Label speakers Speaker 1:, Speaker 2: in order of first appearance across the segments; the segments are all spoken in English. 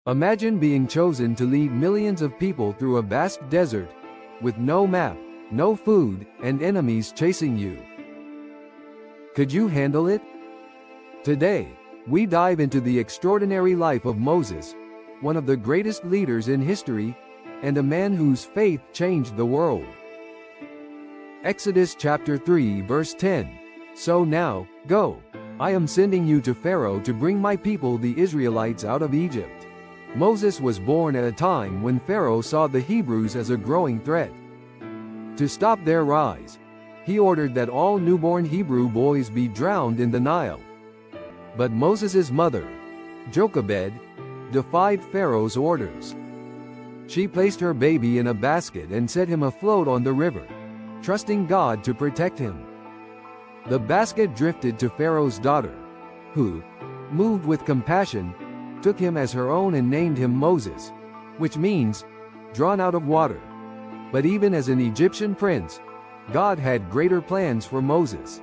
Speaker 1: Imagine being chosen to lead millions of people through a vast desert, with no map, no food, and enemies chasing you. Could you handle it? Today, we dive into the extraordinary life of Moses, one of the greatest leaders in history, and a man whose faith changed the world. Exodus chapter 3 verse 10. So now, go. I am sending you to Pharaoh to bring my people the Israelites out of Egypt. Moses was born at a time when Pharaoh saw the Hebrews as a growing threat. To stop their rise, he ordered that all newborn Hebrew boys be drowned in the Nile. But Moses' mother, Jochebed, defied Pharaoh's orders. She placed her baby in a basket and set him afloat on the river, trusting God to protect him. The basket drifted to Pharaoh's daughter, who, moved with compassion, took him as her own and named him Moses, which means, drawn out of water. But even as an Egyptian prince, God had greater plans for Moses.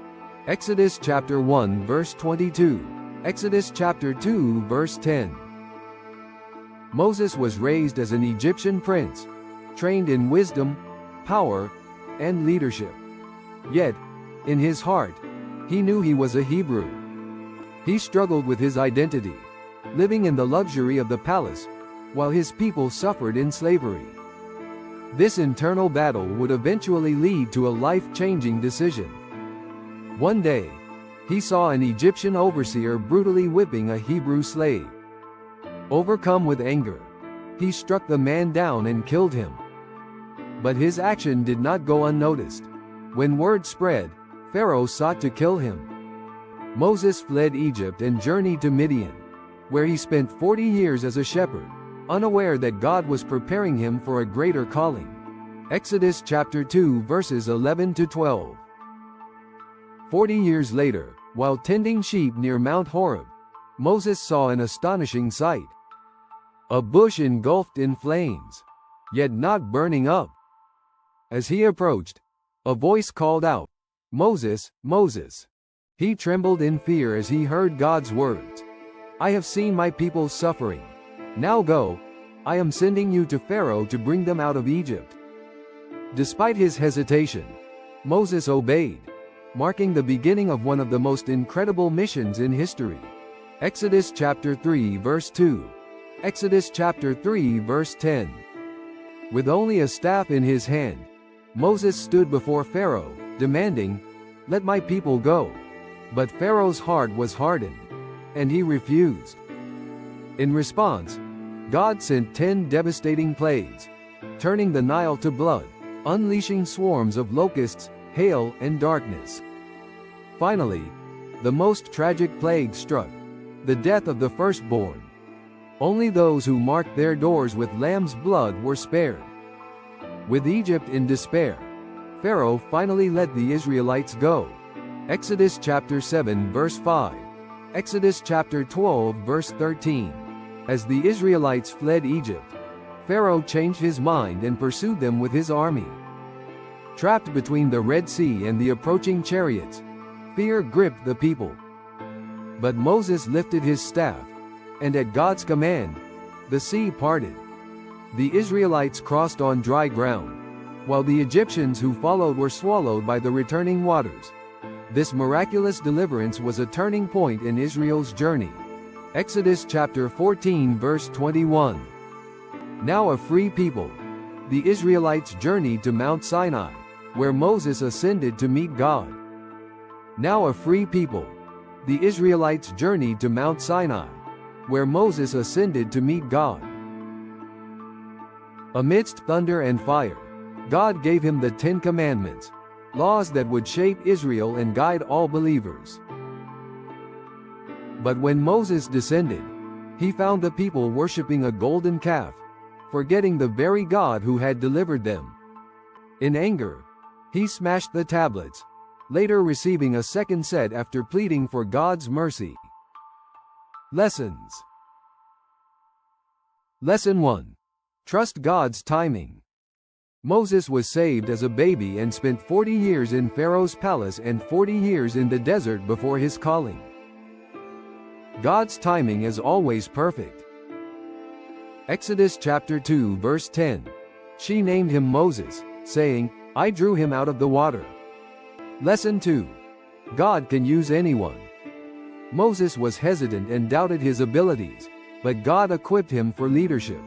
Speaker 1: Exodus chapter 1 verse 22. Exodus chapter 2 verse 10. Moses was raised as an Egyptian prince, trained in wisdom, power, and leadership. Yet, in his heart, he knew he was a Hebrew. He struggled with his identity, living in the luxury of the palace, while his people suffered in slavery. This internal battle would eventually lead to a life-changing decision. One day, he saw an Egyptian overseer brutally whipping a Hebrew slave. Overcome with anger, he struck the man down and killed him. But his action did not go unnoticed. When word spread, Pharaoh sought to kill him. Moses fled Egypt and journeyed to Midian, where he spent 40 years as a shepherd, unaware that God was preparing him for a greater calling. Exodus chapter 2 verses 11 to 12. 40 years later, while tending sheep near Mount Horeb, Moses saw an astonishing sight. A bush engulfed in flames, yet not burning up. As he approached, a voice called out, "Moses, Moses." He trembled in fear as he heard God's words. "I have seen my people suffering. Now go, I am sending you to Pharaoh to bring them out of Egypt." Despite his hesitation, Moses obeyed, marking the beginning of one of the most incredible missions in history. Exodus chapter 3 verse 2. Exodus chapter 3 verse 10. With only a staff in his hand, Moses stood before Pharaoh, demanding, "Let my people go." But Pharaoh's heart was hardened, and he refused. In response, God sent 10 devastating plagues, turning the Nile to blood, unleashing swarms of locusts, hail, and darkness. Finally, the most tragic plague struck, the death of the firstborn. Only those who marked their doors with lamb's blood were spared. With Egypt in despair, Pharaoh finally let the Israelites go. Exodus chapter 7 verse 5. Exodus chapter 12 verse 13. As the Israelites fled Egypt, Pharaoh changed his mind and pursued them with his army. Trapped between the Red Sea and the approaching chariots, fear gripped the people. But Moses lifted his staff, and at God's command, the sea parted. The Israelites crossed on dry ground, while the Egyptians who followed were swallowed by the returning waters. This miraculous deliverance was a turning point in Israel's journey. Exodus chapter 14 verse 21. Now a free people, the Israelites journeyed to Mount Sinai, where Moses ascended to meet God. Now a free people, the Israelites journeyed to Mount Sinai, where Moses ascended to meet God. Amidst thunder and fire, God gave him the 10 Commandments, laws that would shape Israel and guide all believers. But when Moses descended, he found the people worshiping a golden calf, forgetting the very God who had delivered them. In anger, he smashed the tablets, later receiving a second set after pleading for God's mercy. Lessons. Lesson 1. Trust God's timing. Moses was saved as a baby and spent 40 years in Pharaoh's palace and 40 years in the desert before his calling. God's timing is always perfect. Exodus chapter 2 verse 10. She named him Moses, saying, I drew him out of the water. Lesson 2. God can use anyone. Moses was hesitant and doubted his abilities, but God equipped him for leadership.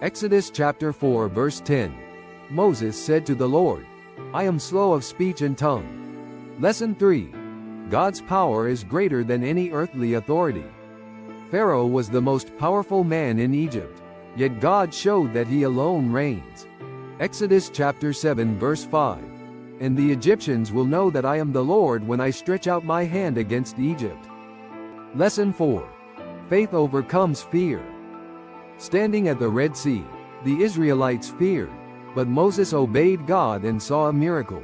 Speaker 1: Exodus chapter 4 verse 10. Moses said to the Lord, I am slow of speech and tongue. Lesson 3. God's power is greater than any earthly authority. Pharaoh was the most powerful man in Egypt, yet God showed that he alone reigns. Exodus chapter 7 verse 5. And the Egyptians will know that I am the Lord when I stretch out my hand against Egypt. Lesson 4. Faith overcomes fear. Standing at the Red Sea, the Israelites feared, but Moses obeyed God and saw a miracle.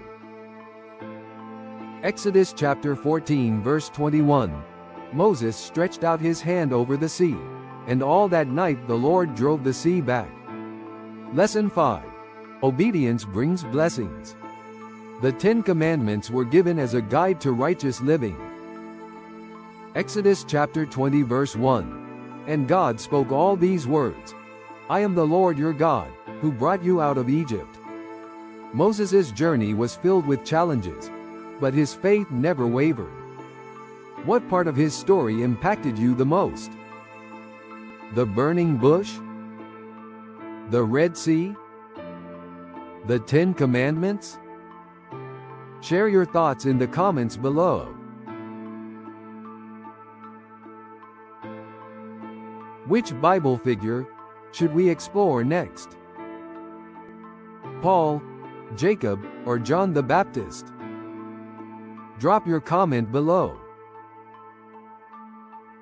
Speaker 1: Exodus chapter 14 verse 21. Moses stretched out his hand over the sea, and all that night the Lord drove the sea back. Lesson 5. Obedience brings blessings. The 10 Commandments were given as a guide to righteous living. Exodus chapter 20 verse 1. And God spoke all these words. I am the Lord your God, who brought you out of Egypt. Moses' journey was filled with challenges, but his faith never wavered. What part of his story impacted you the most? The burning bush? The Red Sea? The 10 Commandments? Share your thoughts in the comments below. Which Bible figure should we explore next? Paul, Jacob, or John the Baptist? Drop your comment below.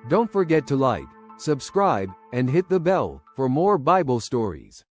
Speaker 1: Don't forget to like, subscribe, and hit the bell for more Bible stories.